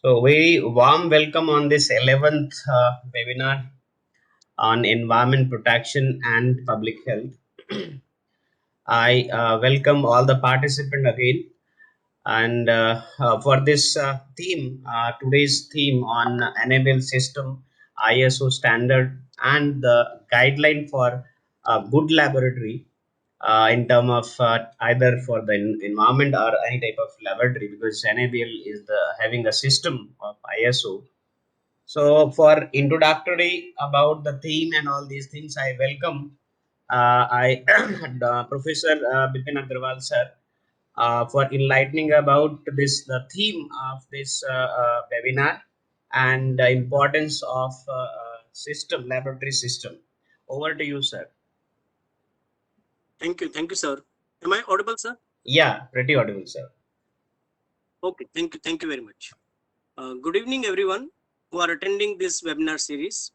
So, very warm welcome on this 11th webinar on environment protection and public health. I welcome all the participants again. And for this theme, today's theme on enable system, ISO standard, and the guideline for good laboratory in term of either for the environment or any type of laboratory, because enable is the having a system of ISO. So, for introductory about the theme and all these things, I welcome I Professor Bipin Agrawal sir for enlightening about this the theme of this webinar and the importance of system laboratory system. Over to you, sir. Thank you, sir. Am I audible, sir? Yeah, pretty audible, sir. Okay, thank you very much. Good evening, everyone who are attending this webinar series.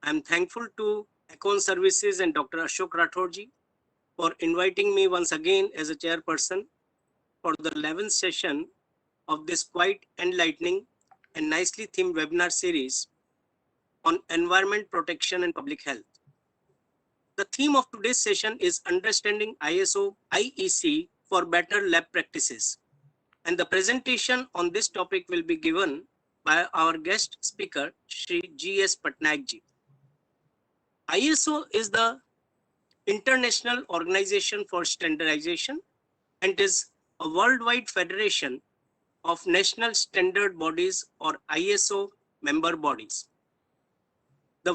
I'm thankful to Econ Services and Dr. Ashok Rathorji for inviting me once again as a chairperson for the 11th session of this quite enlightening and nicely themed webinar series on environment protection and public health. The theme of today's session is understanding ISO IEC for better lab practices. And the presentation on this topic will be given by our guest speaker, Shri G.S. Patnaik ji. ISO is the International Organization for Standardization and is a worldwide federation of national standard bodies or ISO member bodies. The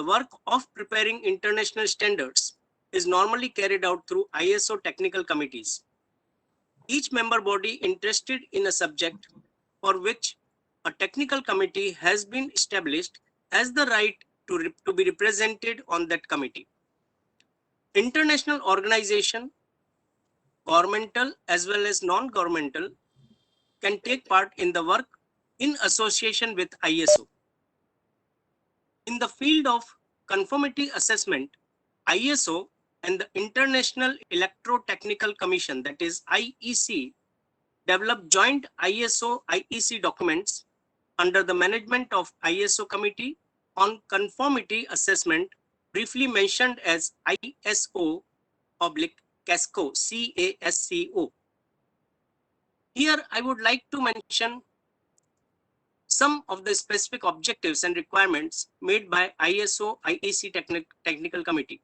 work of preparing international standards is normally carried out through ISO technical committees. Each member body interested in a subject for which a technical committee has been established has the right to be represented on that committee. International organization, governmental as well as non-governmental, can take part in the work in association with ISO. In the field of conformity assessment, ISO and the International Electrotechnical Commission, that is IEC, develop joint ISO IEC documents under the management of ISO Committee on Conformity Assessment, briefly mentioned as ISO CASCO, CASCO. Here I would like to mention some of the specific objectives and requirements made by ISO IEC Technical Committee.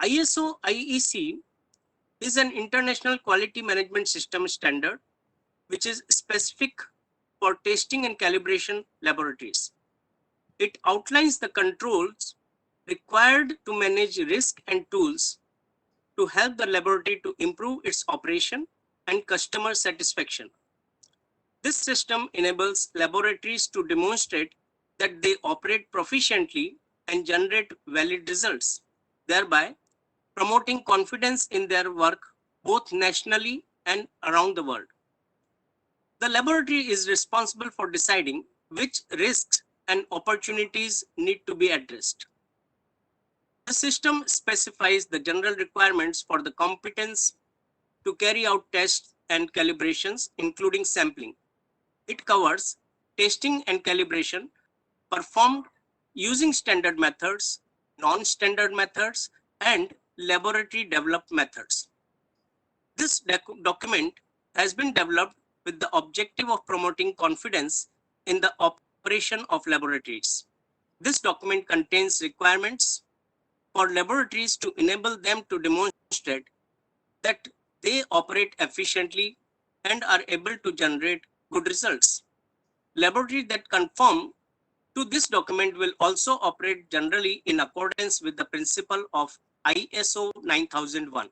ISO IEC is an international quality management system standard which is specific for testing and calibration laboratories. It outlines the controls required to manage risk and tools to help the laboratory to improve its operation and customer satisfaction. This system enables laboratories to demonstrate that they operate proficiently and generate valid results, thereby promoting confidence in their work both nationally and around the world. The laboratory is responsible for deciding which risks and opportunities need to be addressed. The system specifies the general requirements for the competence to carry out tests and calibrations, including sampling. It covers testing and calibration performed using standard methods, non-standard methods, and laboratory developed methods. This document has been developed with the objective of promoting confidence in the operation of laboratories. This document contains requirements for laboratories to enable them to demonstrate that they operate efficiently and are able to generate good results. Laboratories that conform to this document will also operate generally in accordance with the principle of ISO 9001.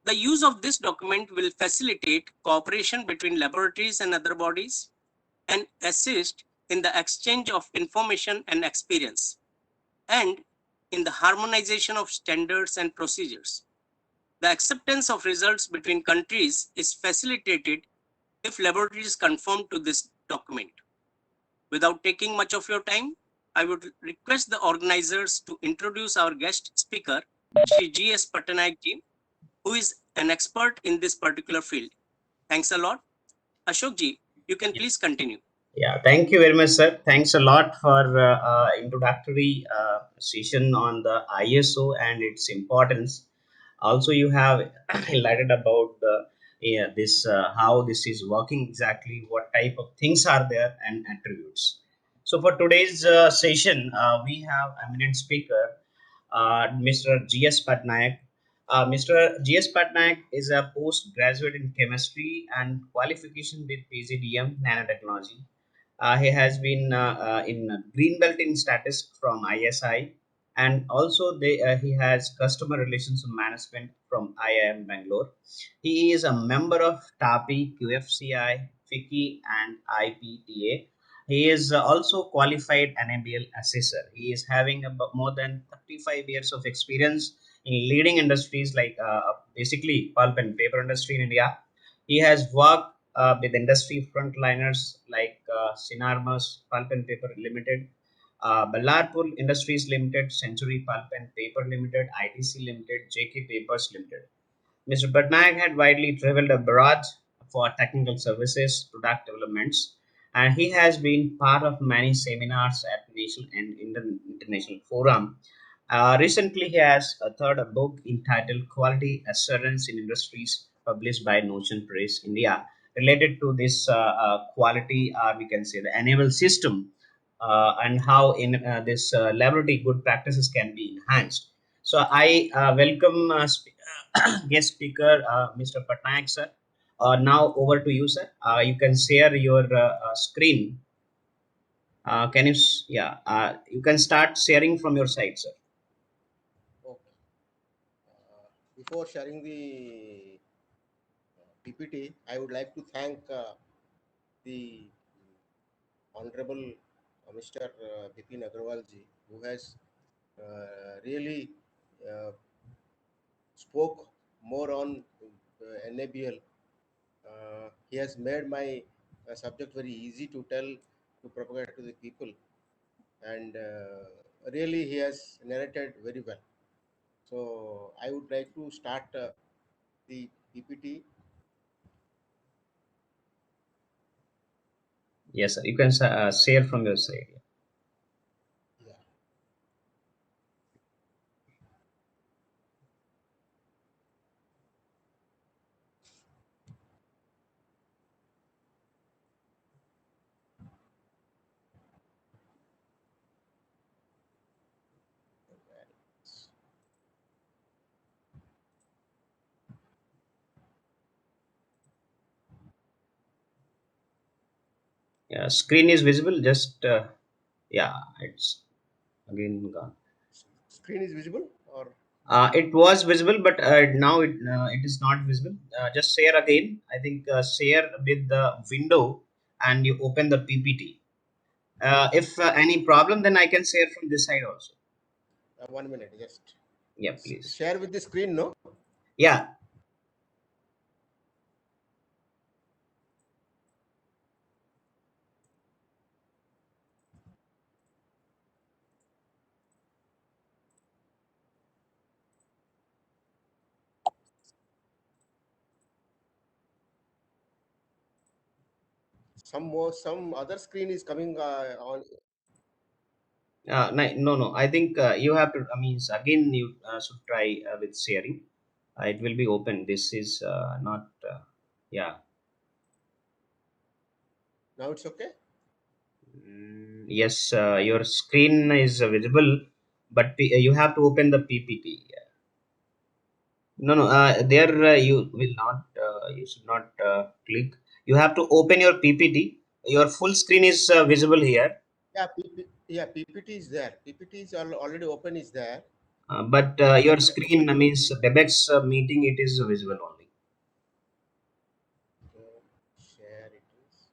The use of this document will facilitate cooperation between laboratories and other bodies and assist in the exchange of information and experience, and in the harmonization of standards and procedures. The acceptance of results between countries is facilitated if laboratories conform to this document. Without taking much of your time, I would request the organizers to introduce our guest speaker, Shri G.S. Patnaik ji, who is an expert in this particular field. Thanks a lot. Ashokji, you can please continue. Yeah, thank you very much, sir. Thanks a lot for introductory session on the ISO and its importance. Also, you have highlighted about the this how this is working exactly, what type of things are there, and attributes. So, for today's session, we have eminent speaker, Mr. G.S. Patnaik. Mr. G.S. Patnaik is a postgraduate in chemistry and qualification with PGDM nanotechnology. He has been in green belt in statistics from ISI, and also he has customer relations management from IIM Bangalore. He is a member of TAPI, QFCI, FICI, and IPTA. He is also qualified NABL assessor. He is having about more than 35 years of experience in leading industries like basically pulp and paper industry in India. He has worked with industry frontliners like Synarmas Pulp and Paper Limited, Ballarpur Industries Limited, Century Pulp and Paper Limited, ITC Limited, JK Papers Limited. Mr. Patnaik had widely traveled abroad for technical services, product developments, and he has been part of many seminars at national and international forum. Recently, he has authored a book entitled Quality Assurance in Industries, published by Notion Press India, related to this quality, or we can say the enable system, and how in this laboratory good practices can be enhanced. So I welcome guest speaker, Mr. Patnaik, sir. Now over to you, sir. You can share your screen. Can you? Yeah, you can start sharing from your side, sir. Okay. Before sharing the PPT, I would like to thank the Honorable Mr. Bipin Agrawal ji, who has really uh, spoke more on NABL. He has made my subject very easy to tell, to propagate to the people, and really he has narrated very well. So I would like to start the PPT. Yes, sir. You can share from your side. Yeah. Yeah, screen is visible. Just yeah, it's again gone. Screen is visible or It was visible, but now it is not visible. Just share again. I think share with the window and you open the PPT. If any problem, then I can share from this side also. 1 minute, just Yeah, please. share with the screen, no? Yeah, Some other screen is coming on. no, no. I think you have to. I mean, again, you should try with sharing. It will be open. This is not. Yeah. Now it's okay. Yes, your screen is visible, but you have to open the PPT. No, no. There you will not. You should not click. You have to open your PPT. Your full screen is visible here, Yeah, yeah, PPT is there. PPT is already open. Is there? but your screen means Webex meeting. It is visible only. Share it is.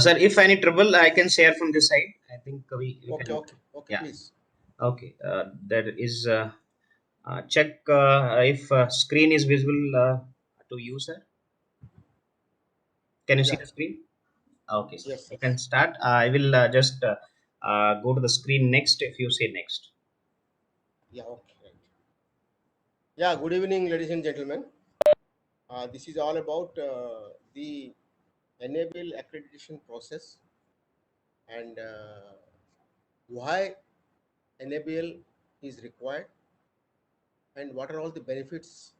Sir, if any trouble, I can share from this side. I think we Okay, can. okay, okay. Yeah. Please. Okay. There is. Check if screen is visible to you, sir. Can you see Yeah. the screen? Okay, sir. Yes. You Yes. can start. I will just go to the screen next if you say next. Yeah. Okay. Right. Yeah. Good evening, ladies and gentlemen. This is all about the enable accreditation process and why enable is required and what are all the benefits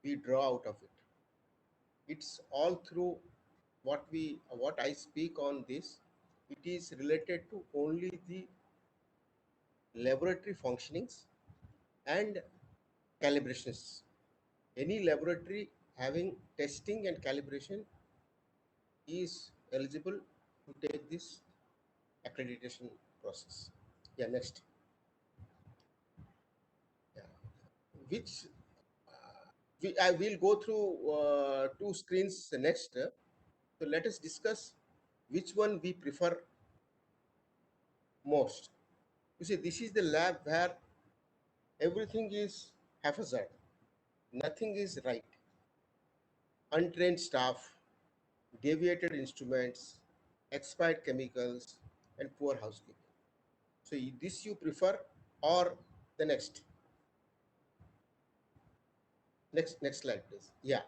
we draw out of it. It's all through what I speak on this. It is related to only the laboratory functionings and calibrations. Any laboratory having testing and calibration is eligible to take this accreditation process. Yeah, next. Yeah. Which I will go through two screens next. So let us discuss which one we prefer most. You see, this is the lab where everything is haphazard, nothing is right. Untrained staff, deviated instruments, expired chemicals, and poor housekeeping. So this you prefer or the next slide, please. Yeah,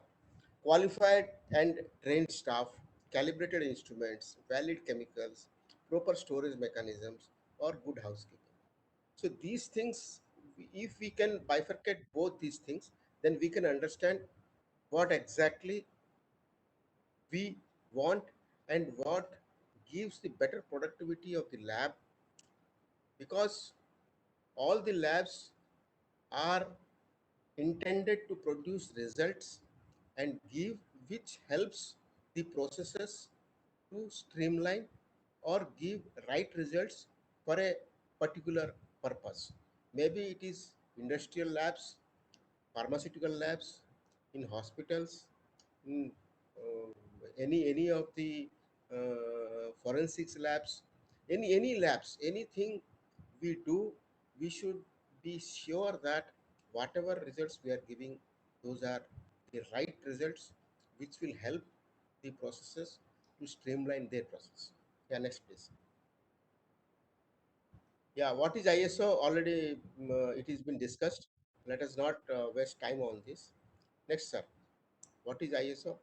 qualified and trained staff, calibrated instruments, valid chemicals, proper storage mechanisms, or good housekeeping. So these things, if we can bifurcate both these things, then we can understand what exactly we want and what gives the better productivity of the lab, because all the labs are intended to produce results and give, which helps the processes to streamline or give right results for a particular purpose. Maybe it is industrial labs, pharmaceutical labs, in hospitals, in any of the forensics labs, any labs, anything we do, we should be sure that whatever results we are giving, those are the right results, which will help the processes to streamline their process. Yeah, next please. Yeah, what is ISO? Already it has been discussed. Let us not waste time on this. Next, sir. What is ISO?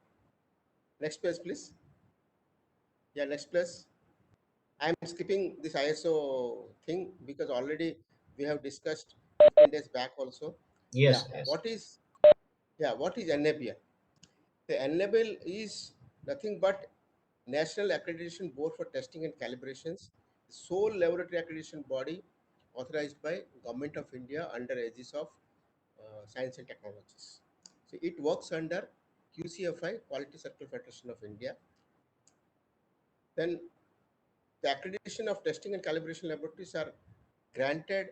Next page, please. Yeah, next place. I'm skipping this ISO thing because already we have discussed 15 days back also. Yeah, Yes, yes. what is NABL? The NABL is nothing but National Accreditation Board for Testing and Calibrations, sole laboratory accreditation body authorized by Government of India under aegis of Science and Technologies. So it works under QCFI, Quality Circle Federation of India. Then the accreditation of testing and calibration laboratories are granted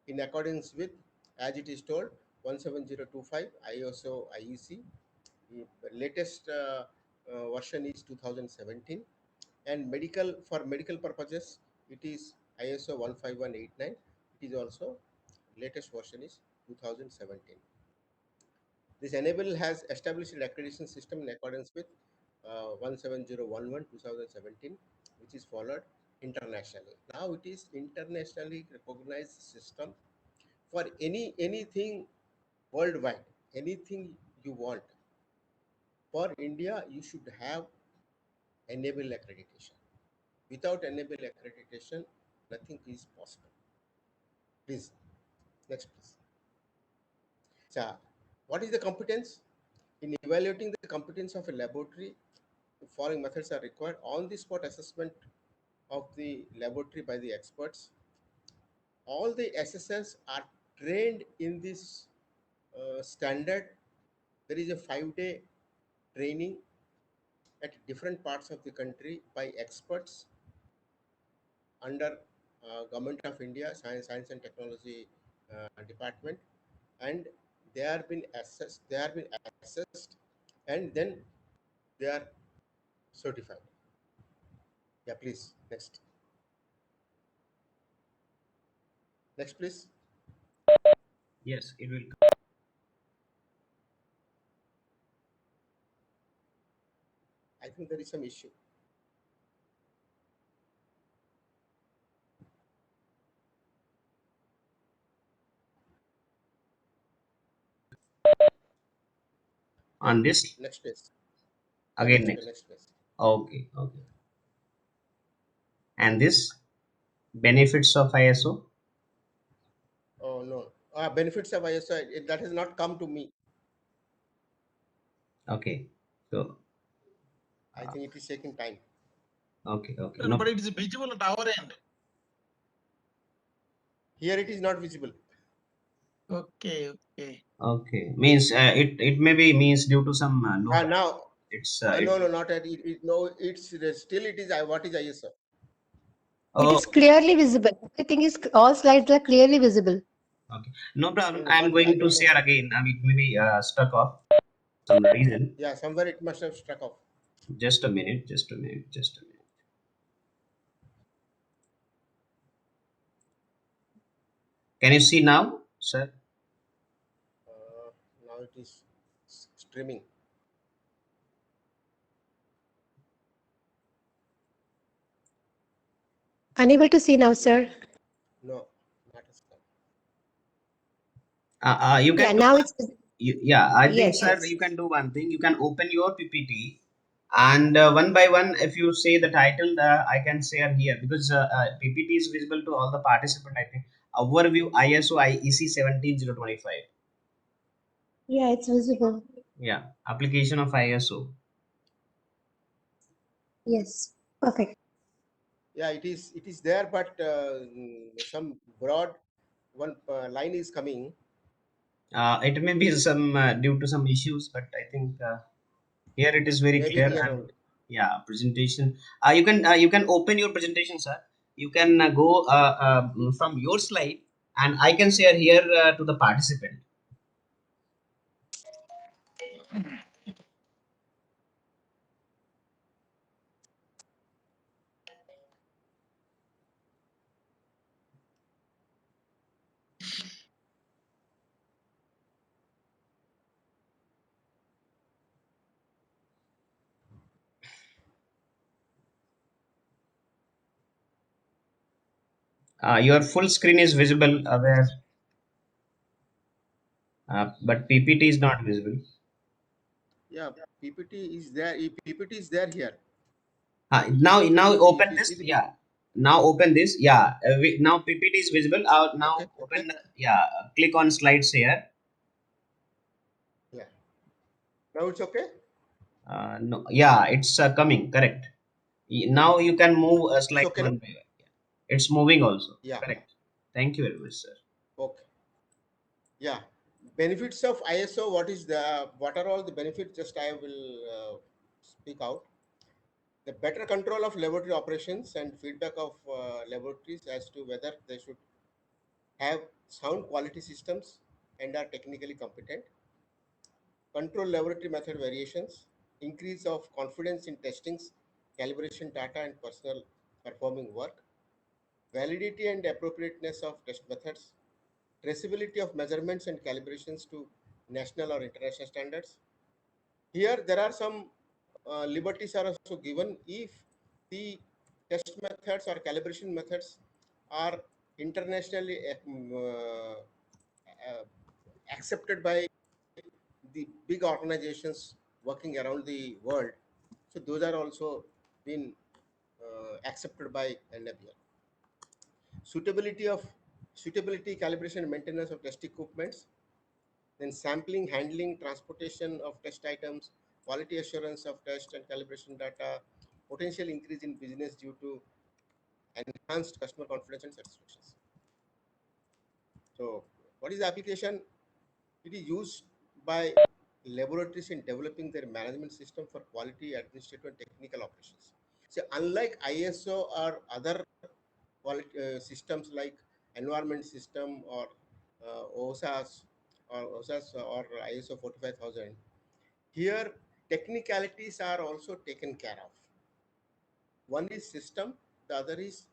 in accordance with, as it is told, 17025 ISO IEC. The latest version is 2017, and medical purposes it is ISO 15189. It is also latest version is 2017. This enable has established an accreditation system in accordance with 17011 2017, which is followed internationally. Now it is internationally recognized system for anything worldwide, anything you want. For India, you should have enable accreditation. Without enable accreditation, nothing is possible. Please, next please. So, what is the competence? In evaluating the competence of a laboratory, the following methods are required: on the spot assessment of the laboratory by the experts. All the assessors are trained in this standard. There is a 5-day training at different parts of the country by experts under Government of India Science and Technology Department, and they are been assessed, and then they are certified. Yeah, please, next please. Yes, it will. I think there is some issue. On this Next page. again Next page. next. Next page. Okay, okay. And this benefits of ISO. Oh no. Benefits of ISO, that has not come to me. Okay, so I think it is taking time. okay, okay. Sir, No, but it is visible at our end. Here it is not visible. Okay, okay. okay. Means it maybe means due to some low bandwidth. Now, It's no, no, not at it. No, it's still it is. What is ISO? It oh, is clearly visible. Everything is, all slides are clearly visible. okay. No problem. No, I'm but I going to don't know. share again. I mean, maybe stuck off some reason. Yeah, somewhere it must have struck off. Just a minute. Just a minute. Just a minute. Can you see now, sir? Now it is streaming. Unable to see now, sir. No, not as come. You Yeah, can do now one, it's visible. yeah, I think, Yes, sir, yes. you can do one thing. You can open your PPT and one by one, if you say the title, I can share here because PPT is visible to all the participants. I think overview ISO IEC 17025. Yeah, it's visible. Yeah, application of ISO. Yes, perfect. Yeah, it is. It is there, but some broad one line is coming. It may be some due to some issues, but I think here it is very Maybe clear here and only. yeah, presentation. You can open your presentation, sir. You can go from your slide, and I can share here to the participant. Your full screen is visible where, but PPT is not visible. Yeah, PPT is there. PPT is there here. Now PPT. If open you this. see the Yeah. Now open this. Yeah. Now PPT is visible. okay, Now okay, open. Yeah. Click on slides here. yeah. Now it's okay. No. Yeah. It's coming. Correct. Now you can move a It's slide okay, no? one by one. It's moving also. Yeah. Correct. Thank you very much, sir. Okay. Yeah. Benefits of ISO. What are all the benefits? Just I will speak out. The better control of laboratory operations and feedback of laboratories as to whether they should have sound quality systems and are technically competent. Control laboratory method variations, increase of confidence in testings, calibration data and personal performing work, validity and appropriateness of test methods, traceability of measurements and calibrations to national or international standards. Here, there are some liberties are also given if the test methods or calibration methods are internationally accepted by the big organizations working around the world. So those are also been accepted by NWL. Suitability, calibration, and maintenance of test equipments, then sampling, handling, transportation of test items, quality assurance of test and calibration data, potential increase in business due to enhanced customer confidence and satisfactions. So, what is the application? It is used by laboratories in developing their management system for quality, administrative, and technical operations. So, unlike ISO or other quality systems like environment system or OSAS or ISO 45000, here technicalities are also taken care of. One is system, the other is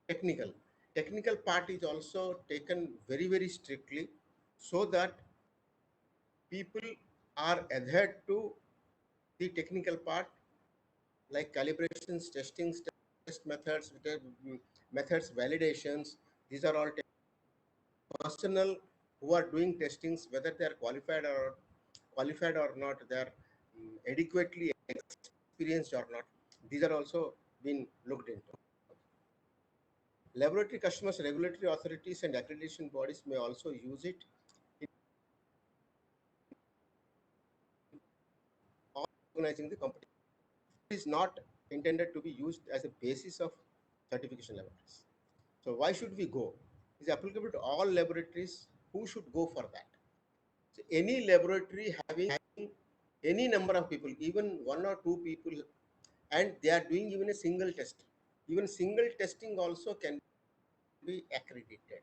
technical. Technical part is also taken very, very strictly so that people are adhered to the technical part like calibrations, testings, test methods, methods, validations. These are all personnel who are doing testings, whether they are qualified or not, they are adequately experienced or not. These are also been looked into. Laboratory customers, regulatory authorities, and accreditation bodies may also use it in organizing the competition. It is not intended to be used as a basis of certification laboratories. So why should we go? It is applicable to all laboratories. Who should go for that? So any laboratory having any number of people, even one or two people, and they are doing even a single test. Even single testing also can be accredited,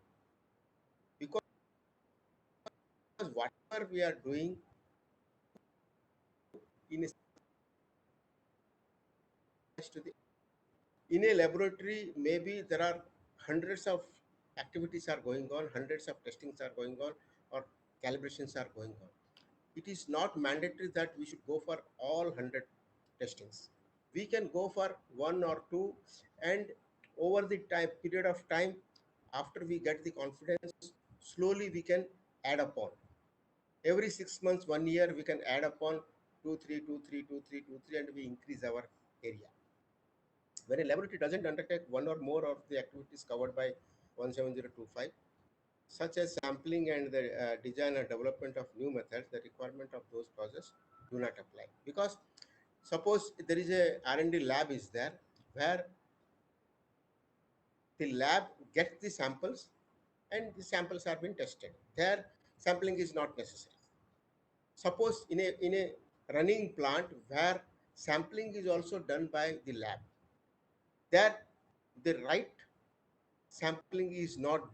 because whatever we are doing in a, to the, in a laboratory, maybe there are hundreds of activities are going on, hundreds of testings are going on, or calibrations are going on. It is not mandatory that we should go for all 100 testings. We can go for one or two, and over the period of time, after we get the confidence, slowly we can add upon. Every 6 months, 1 year, we can add upon 2, 3, 2, 3, 2, 3, 2, 3, and we increase our area. When a laboratory doesn't undertake one or more of the activities covered by 17025, such as sampling and the design and development of new methods, the requirement of those clauses do not apply. Because suppose there is a R&D lab is there, where the lab gets the samples and the samples are being tested. There, sampling is not necessary. Suppose in a running plant where sampling is also done by the lab, that the right sampling is not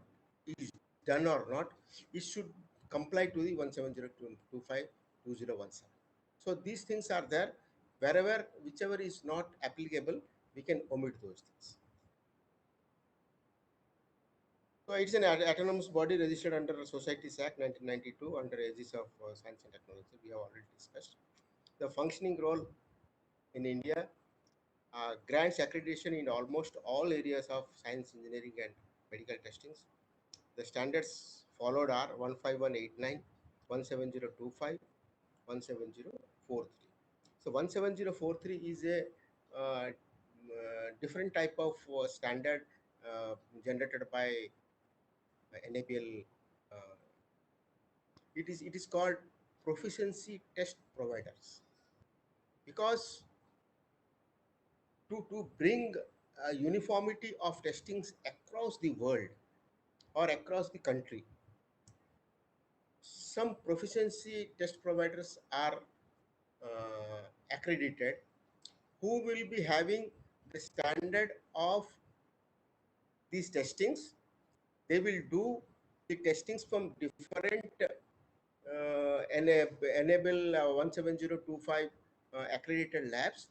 is done or not, it should comply to the 170252017. So these things are there. Wherever whichever is not applicable, we can omit those things. So it's an autonomous body registered under Societies Act 1992 under aegis of Science and Technology. We have already discussed the functioning role in India. Grants accreditation in almost all areas of science, engineering, and medical testings. The standards followed are 15189, 17025, 17043. So 17043 is a different type of standard generated by NAPL. Uh, it is called proficiency test providers, because to bring uniformity of testings across the world or across the country, some proficiency test providers are accredited, who will be having the standard of these testings. They will do the testings from different enable 17025 accredited labs,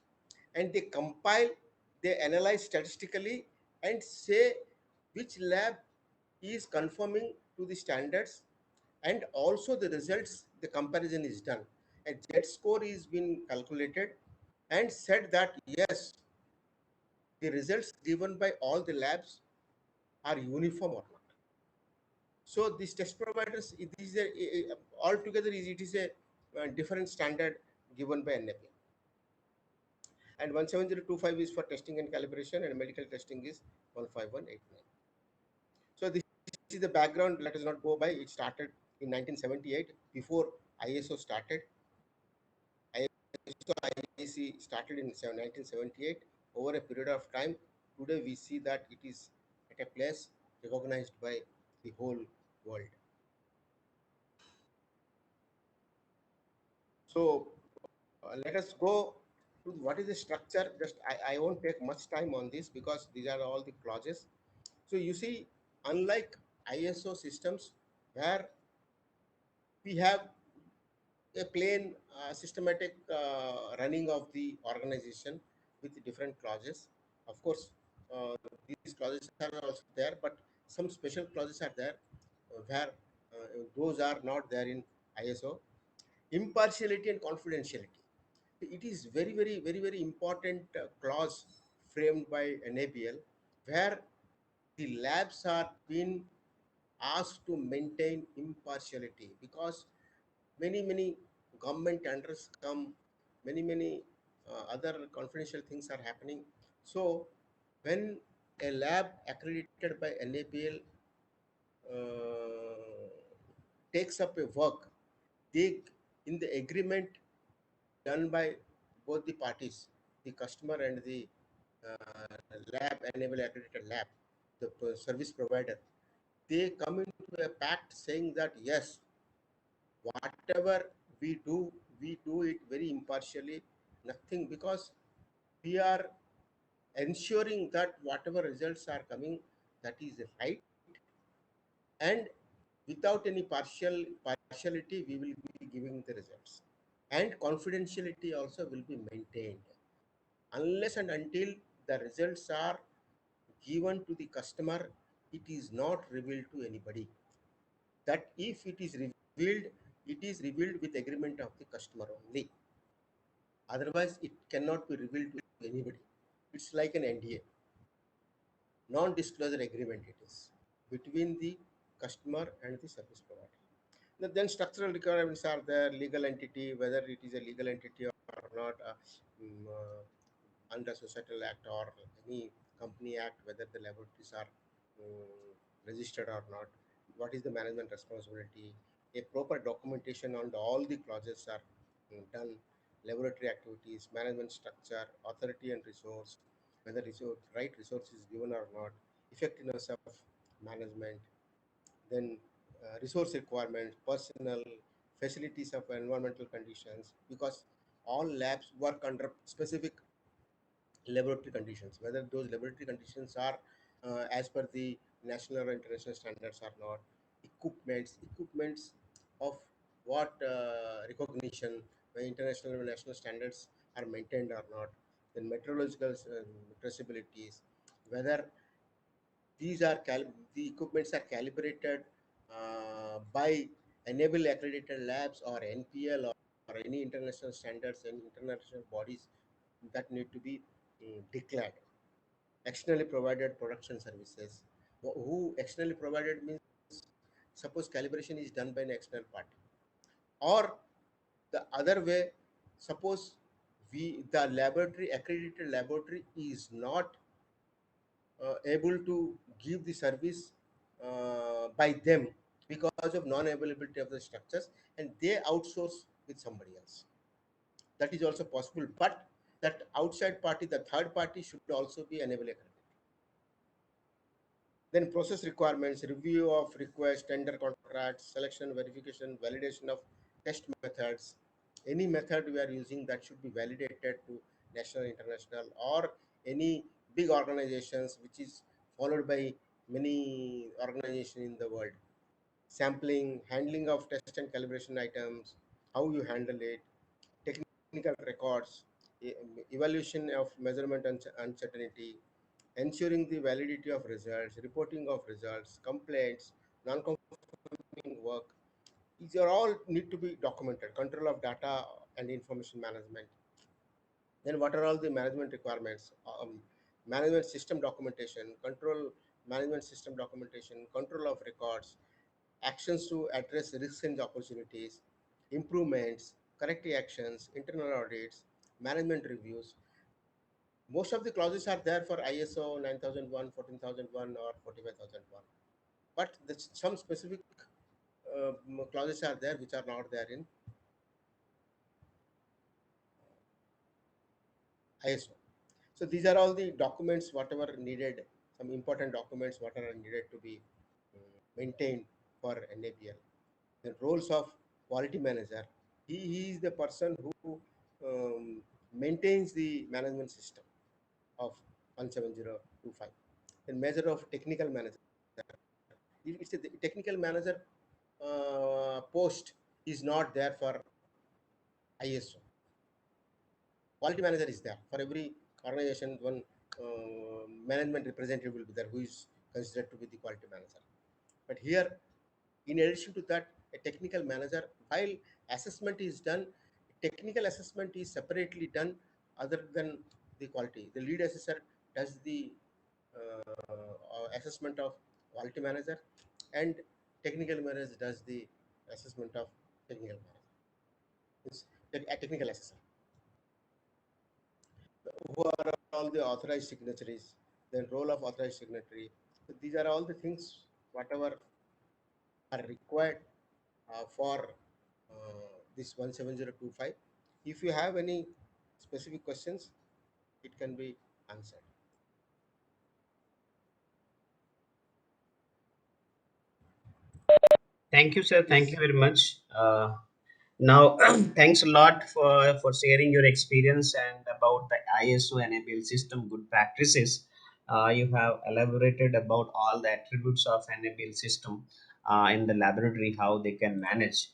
and they compile, they analyze statistically and say which lab is conforming to the standards, and also the results, the comparison is done. A Z score is been calculated and said that yes, the results given by all the labs are uniform or not. So these test providers, it is altogether it is a different standard given by NAPL. And 17025 is for testing and calibration, and medical testing is 15189. So this is the background. Let us not go by. It started in 1978, before ISO started. ISO IEC started in 1978. Over a period of time, today we see that it is at a place recognized by the whole world. So let us go to what is the structure. Just I won't take much time on this, because these are all the clauses. So you see, unlike ISO systems, where we have a plain systematic running of the organization with different clauses. Of course, these clauses are also there, but some special clauses are there where those are not there in ISO. Impartiality and confidentiality. It is very important clause framed by NABL, where the labs are being asked to maintain impartiality, because many government tenders come, many other confidential things are happening. So when a lab accredited by NABL uh, takes up a work, they, in the agreement done by both the parties, the customer and the lab, enable accredited lab, the service provider, they come into a pact saying that yes, whatever we do it very impartially, nothing, because we are ensuring that whatever results are coming, that is right, and without any partiality we will be giving the results, and confidentiality also will be maintained unless and until the results are given to the customer. It is not revealed to anybody. That if it is revealed, it is revealed with agreement of the customer only. Otherwise, it cannot be revealed to anybody. It's like an NDA, non-disclosure agreement. It is between the customer and the service provider. Then structural requirements are there, legal entity, whether it is a legal entity or not, under Societal Act or any Company Act, whether the laboratories are registered or not, what is the management responsibility, a proper documentation on all the clauses are done, laboratory activities, management structure, authority and resource, whether right resource is given or not, effectiveness of management, then resource requirements, personnel, facilities of environmental conditions, because all labs work under specific laboratory conditions, whether those laboratory conditions are as per the national or international standards or not, equipments of what recognition by international and national standards are maintained or not, then meteorological traceabilities, whether these are the equipments are calibrated by enable accredited labs or NPL, or any international standards and international bodies that need to be declared. Externally provided production services. Who externally provided means, suppose calibration is done by an external party, or the other way, suppose the laboratory, accredited laboratory is not able to give the service by them because of non-availability of the structures, and they outsource with somebody else. That is also possible, but that outside party, the third party, should also be enable accredited. Then process requirements, review of requests, tender contracts, selection, verification, validation of test methods. Any method we are using, that should be validated to national, international, or any big organizations, which is followed by many organizations in the world. Sampling, handling of test and calibration items, how you handle it, technical records, evaluation of measurement uncertainty, ensuring the validity of results, reporting of results, complaints, non-conforming work. These are all need to be documented. Control of data and information management. Then what are all the management requirements? Management system documentation, control management system documentation, control of records, actions to address risks and opportunities, improvements, corrective actions, internal audits, management reviews. Most of the clauses are there for ISO 9001, 14001, or 45001, but some specific clauses are there which are not there in ISO. So these are all the documents, whatever needed, some important documents, what are needed to be maintained for NABL. The roles of quality manager. He is the person who maintains the management system of 17025. The measure of technical manager. It's a technical manager post is not there for ISO. Quality manager is there for every organization. One management representative will be there who is considered to be the quality manager. But here, in addition to that, a technical manager, while assessment is done, technical assessment is separately done other than the quality. The lead assessor does the assessment of quality manager, and technical manager does the assessment of technical manager. It's a technical assessor. Who are all the authorized signatories, then role of authorized signatory. So these are all the things whatever are required for this 17025. If you have any specific questions, it can be answered. Thank you, sir. Thank you very much. Now, thanks a lot for sharing your experience and about the ISO NABL system good practices. You have elaborated about all the attributes of NABL system in the laboratory, how they can manage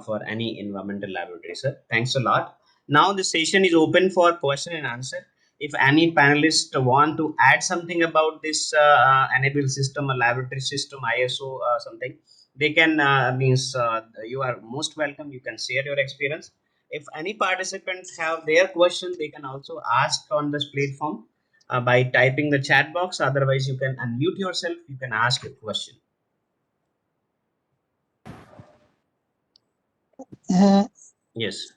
for any environmental laboratory. Sir, thanks a lot. Now the session is open for question and answer. If any panelist want to add something about this NABL system, a laboratory system, ISO something, they can means you are most welcome, you can share your experience. If any participant have their question, they can also ask on this platform by typing the chat box. Otherwise you can unmute yourself, you can ask a question. Yes.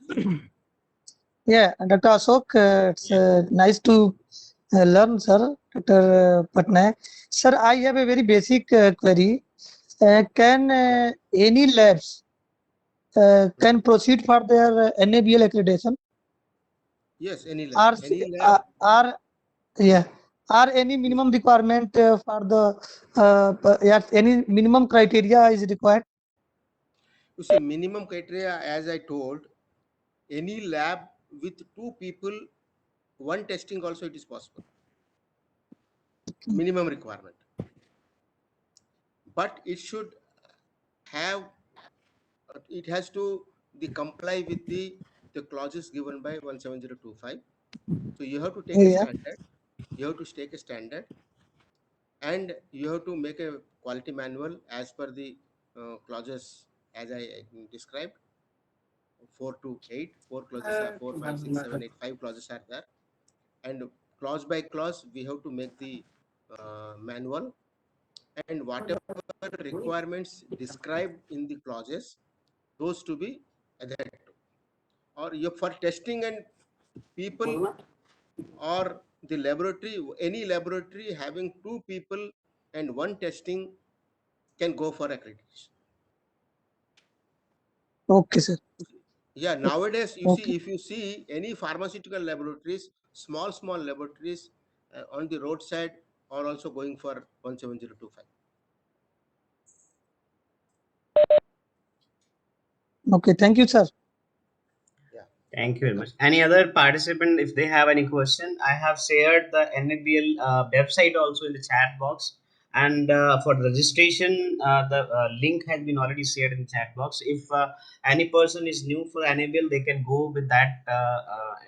Yeah, Dr. Ashok, it's nice to learn, sir. Dr. Patnaik. Sir, I have a very basic query. Can any labs can proceed for their NABL accreditation? Yes, any Are, lab. Any lab. yeah, are any minimum requirement for the yes, any minimum criteria is required? You see, minimum criteria, as I told, any lab with 2 people, 1 testing also it is possible. Minimum requirement. But it should have, it has to comply with the clauses given by 17025. So you have to take a Yeah. standard. You have to take a standard, and you have to make a quality manual as per the clauses as I described. 4 to 8, 4 clauses are 4, 5, 6, 7, 8, 5 clauses are there, and clause by clause we have to make the manual, and whatever requirements described in the clauses, those to be adhered to. Or you, for testing and people, or the laboratory, any laboratory having 2 people and 1 testing can go for accreditation. Okay, sir. Yeah, nowadays you Okay. see, if you see any pharmaceutical laboratories, small laboratories on the roadside are also going for 17025. Okay, thank you, sir. Yeah. Thank you very much. Any other participant, if they have any question, I have shared the NABL website also in the chat box. And for registration, the link has been already shared in the chat box. If any person is new for NABL, they can go with that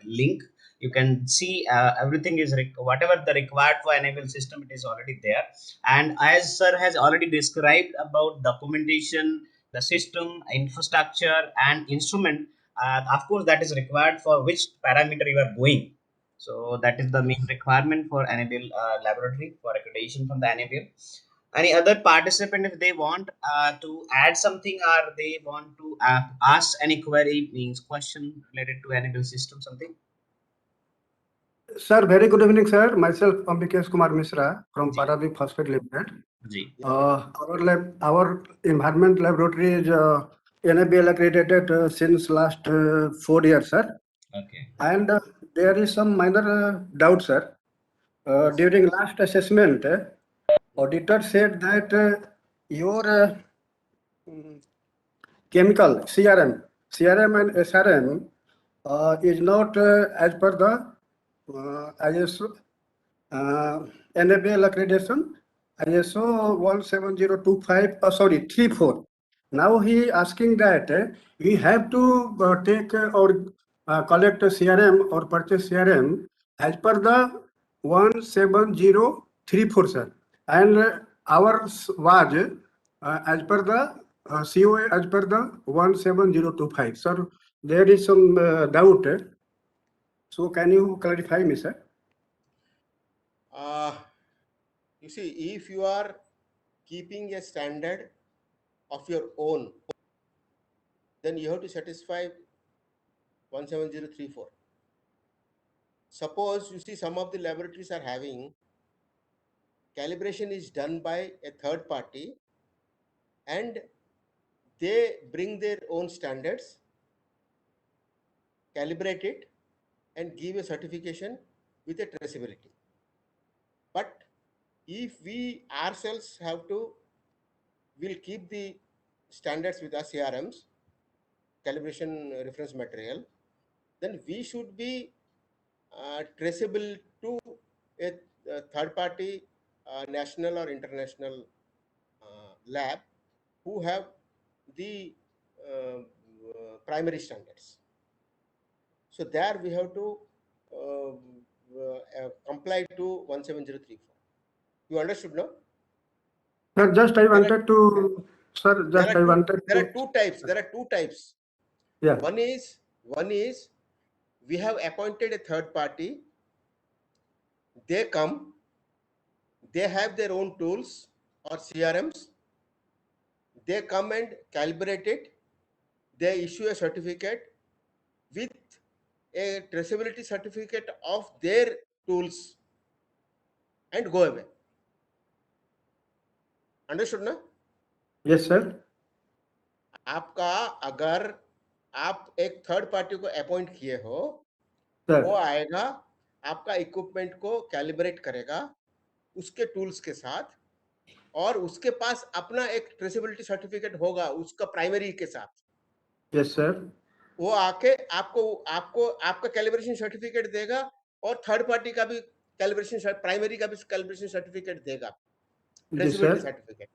link. You can see everything is whatever the required for NABL system, it is already there. And as sir has already described about documentation, the system, infrastructure, and instrument, of course that is required for which parameter you are going. So that is the main requirement for NABL laboratory for accreditation from the NABL. Any other participant, if they want to add something, or they want to ask any query, means question related to NABL system, something? Sir, very good evening, sir. Myself, Ambikesh Kumar Misra from Ji. Paradip Phosphate Limited. Ji. Our environment laboratory is NABL accredited since last 4 years, sir. Okay. And there is some minor doubt, sir. During last assessment, auditor said that your chemical CRM and SRM is not as per the ISO NABL accreditation, ISO 17025, 34. Now he asking that we have to take or collect CRM or purchase CRM as per the 17034, sir. And ours was as per the COA as per the 17025. Sir, there is some doubt. So can you clarify me, sir? You see, if you are keeping a standard of your own, then you have to satisfy 17034. Suppose you see some of the laboratories are having calibration is done by a third party and they bring their own standards, calibrate it, and give a certification with a traceability. But if we ourselves have to, we'll keep the standards with our CRMs, calibration reference material, then we should be traceable to a third party national or international lab who have the primary standards. So there we have to comply to 17034. You understood, no? Sir, just I wanted to, sir, just I wanted There are to, two types. There are two types. yeah, One is we have appointed a third party. They come, they have their own tools or CRMs. They come and calibrate it. They issue a certificate with a traceability certificate of their tools and go away. Understood, na? yes, sir. आपका अगर आप एक third party को appoint किए हो, Sir, वो आएगा, आपका इक्विपमेंट को कैलिब्रेट करेगा उसके टूल्स के साथ, और उसके पास अपना एक ट्रेसेबिलिटी सर्टिफिकेट होगा उसका प्राइमरी के साथ. yes, sir. वो आके आपको आपका कैलिब्रेशन सर्टिफिकेट देगा और थर्ड पार्टी का भी कैलिब्रेशन, प्राइमरी का भी कैलिब्रेशन सर्टिफिकेट देगा, जी ट्रेसेबिलिटी सर. सर्टिफिकेट.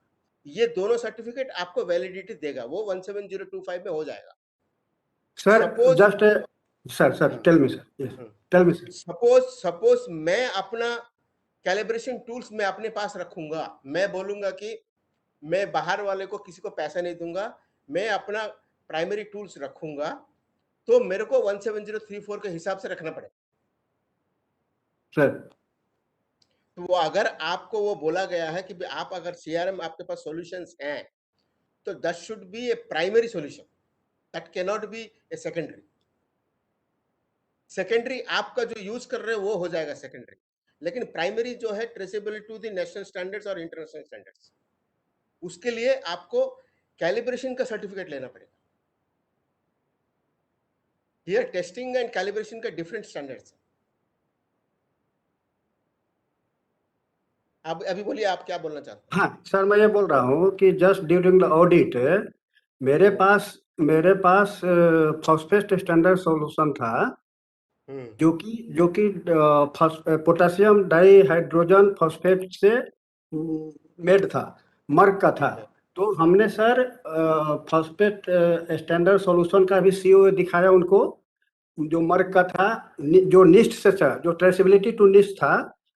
ये दोनों सर्टिफिकेट आपको वैलिडिटी देगा, वो 17025 में हो जाएगा. Sir, Suppose- just sir, tell me, sir. Yes, tell me, sir. Suppose मैं अपना कैलिब्रेशन टूल्स में अपने पास रखूंगा, मैं बोलूंगा कि मैं बाहर वाले को किसी को पैसा नहीं दूंगा, मैं अपना प्राइमरी टूल्स रखूंगा, तो मेरे को 17034 के हिसाब से रखना पड़ेगा. Sir, तो वो अगर आपको वो बोला गया है कि आप अगर सीआरएम आपके पास सॉल्यूशंस हैं, तो that should be A primary solution, that can not be a secondary. Secondary आपका जो यूज कर रहे हो वो हो जाएगा सेकेंडरी, लेकिन प्राइमरी जो है traceable to the national standards और इंटरनेशनल स्टैंडर्ड्स, उसके लिए आपको कैलिब्रेशन का सर्टिफिकेट लेना पड़ेगा. हियर टेस्टिंग एंड कैलिब्रेशन का डिफरेंट स्टैंडर्ड्स है. अब अभी बोलिए आप क्या बोलना चाहते हैं. हाँ सर, मैं ये बोल रहा हूँ कि जस्ट ड्यूरिंग द ऑडिट मेरे पास फॉस्फेट स्टैंडर्ड सॉल्यूशन था, जो कि पोटेशियम डाइहाइड्रोजन फॉस्फेट से मेड था, मर्क का था. तो हमने सर फॉस्फेट स्टैंडर्ड सॉल्यूशन का भी सीओ दिखाया उनको, जो मर्क का था, जो निस्ट से था, जो ट्रेसेबिलिटी टू निस्ट था.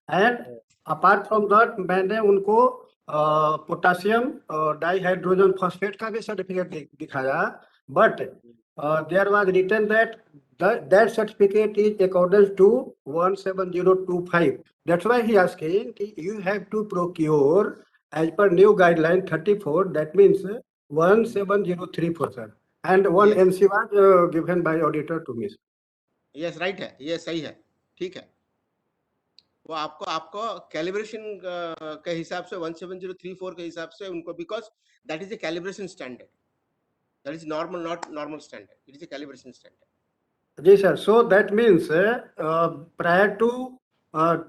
एंड अपार्ट फ्रॉम दैट मैंने उनको पोटेशियम डाइहाइड्रोजन फॉस्फेट का भी सर्टिफिकेट दिखाया. But there was written that that certificate is according to 17025. That's why he asking you have to procure as per new guideline 34. That means 17034, sir. And one Yes. NC was given by auditor to me. Yes right है, ये सही है, ठीक है. वो आपको calibration के हिसाब से 17034 के हिसाब से उनको, because that is a calibration standard, that is normal, not normal standard, it is a calibration standard. Yes, sir. So that means prior to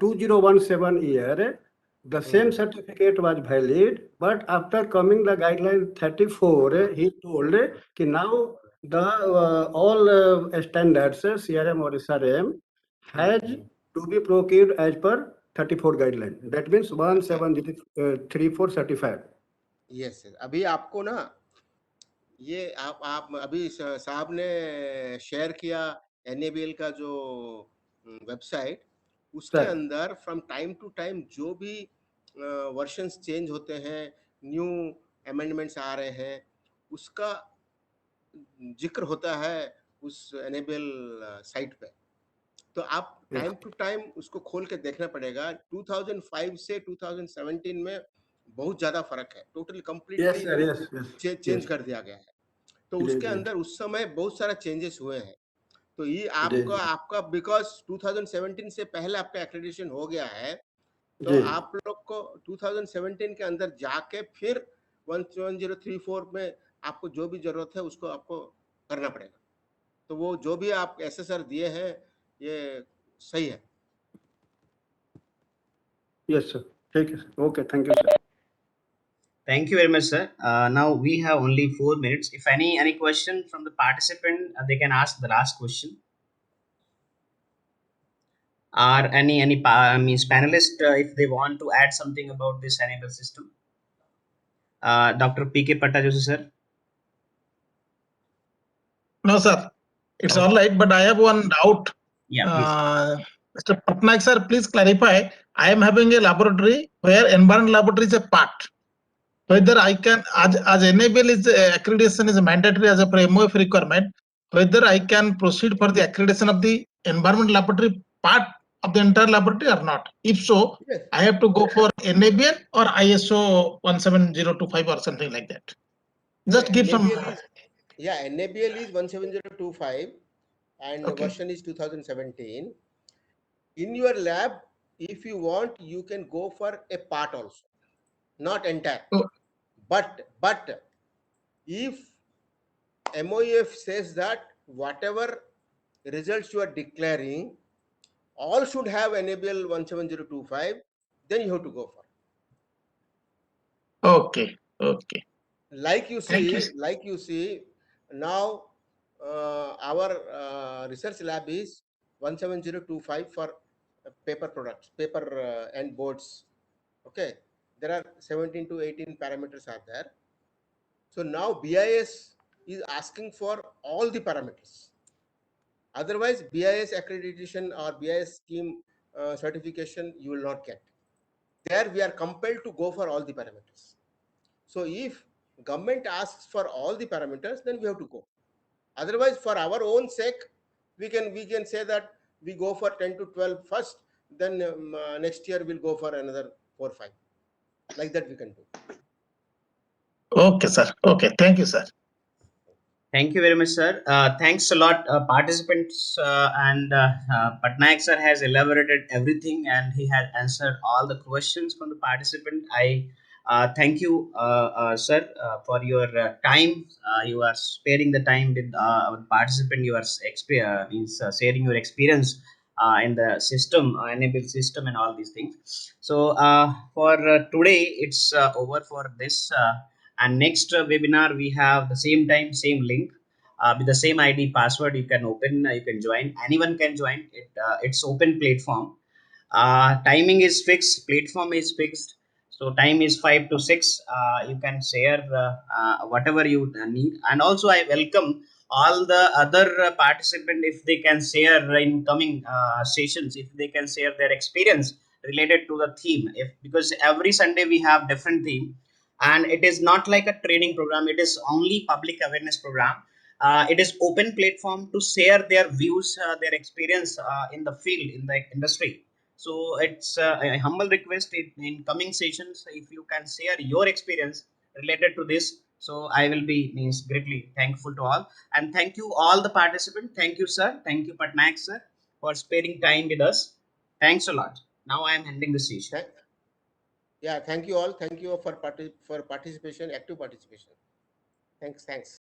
2017 year, the same certificate was valid, but after coming the guideline 34, he told कि now the all standards CRM or SRM has to be procured as per 34 guideline. That means 17034 certified. Yes, अभी आपको ना ये आप अभी साहब ने share किया NABL का जो वेबसाइट, उसके Sir. अंदर फ्रॉम टाइम टू टाइम जो भी वर्जन्स चेंज होते हैं, न्यू अमेंडमेंट्स आ रहे हैं, उसका जिक्र होता है उस एनेबल साइट पे। तो आप टाइम टू टाइम उसको खोल के देखना पड़ेगा। 2005 से 2017 में बहुत ज्यादा फर्क है, totally Yes, completely sir. Yes, yes, change yes. कर दिया गया है। तो जी उसके जी अंदर उस समय बहुत सारा चेंजेस हुए हैं। तो ये जी आपका आपका बिकॉज 2017 से पहले आपका एक्रेडिटेशन हो गया है, तो जी आप लोग को 2017 के अंदर जाके फिर 11034 में आपको जो भी जरूरत है उसको आपको करना पड़ेगा। तो वो जो भी आप एसएसआर दिए हैं ये सही है। यस सर, ठीक है, okay, thank you sir. Thank you very much, sir. Now we have only 4 minutes. If any question from the participant, they can ask the last question. Or means panelist, if they want to add something about this enable system. Dr. P.K. Pattajoshi, sir. No, sir. It's Okay. all right, but I have one doubt. Yeah, please. Mr. Patnaik, sir, please clarify. I am having a laboratory where environment laboratory is a part. Whether I can, as enable is accreditation is mandatory as a per MOF requirement, whether I can proceed for the accreditation of the environment laboratory part of the entire laboratory or not. If so, Yes. I have to go for NABL or ISO 17025 or something like that. Just give some. NABL is, yeah, NABL is 17025 and Okay. version is 2017. In your lab, if you want, you can go for a part also, not entire. Oh. But if MOEF says that whatever results you are declaring, all should have NABL 17025, then you have to go for. Okay. Okay. Like you Thank you. see, now our research lab is 17025 for paper products, paper and boards. Okay, there are 17 to 18 parameters are there. So now BIS is asking for all the parameters. Otherwise, BIS accreditation or BIS scheme certification you will not get. There we are compelled to go for all the parameters. So if government asks for all the parameters, then we have to go. Otherwise, for our own sake, we can say that we go for 10 to 12 first, then next year we'll go for another 4 5. Like that we can do. Okay, sir. Okay. Thank you, sir. Thank you very much, sir. Thanks a lot, participants. And Patnaik sir has elaborated everything and he has answered all the questions from the participant. I thank you, sir, for your time. You are sparing the time with our participant. You are sharing your experience in the system, enable system, and all these things. So, for today, it's over for this. And next webinar we have the same time, same link, with the same id password. You can open, you can join, anyone can join it. It's open platform. Timing is fixed, platform is fixed. So time is 5 to 6. You can share whatever you need. And also I welcome all the other participant, if they can share in coming sessions, if they can share their experience related to the theme. If because every Sunday we have different theme, and it is not like a training program, it is only public awareness program. It is open platform to share their views, their experience in the field, in the industry. So it's a humble request in coming sessions, if you can share your experience related to this. So I will be means greatly thankful to all, and thank you all the participants. Thank you, sir. Thank you, Patnaik sir, for sparing time with us. Thanks a lot. Now I am ending the session. Yeah, thank you all. Thank you for participation, active participation. Thanks.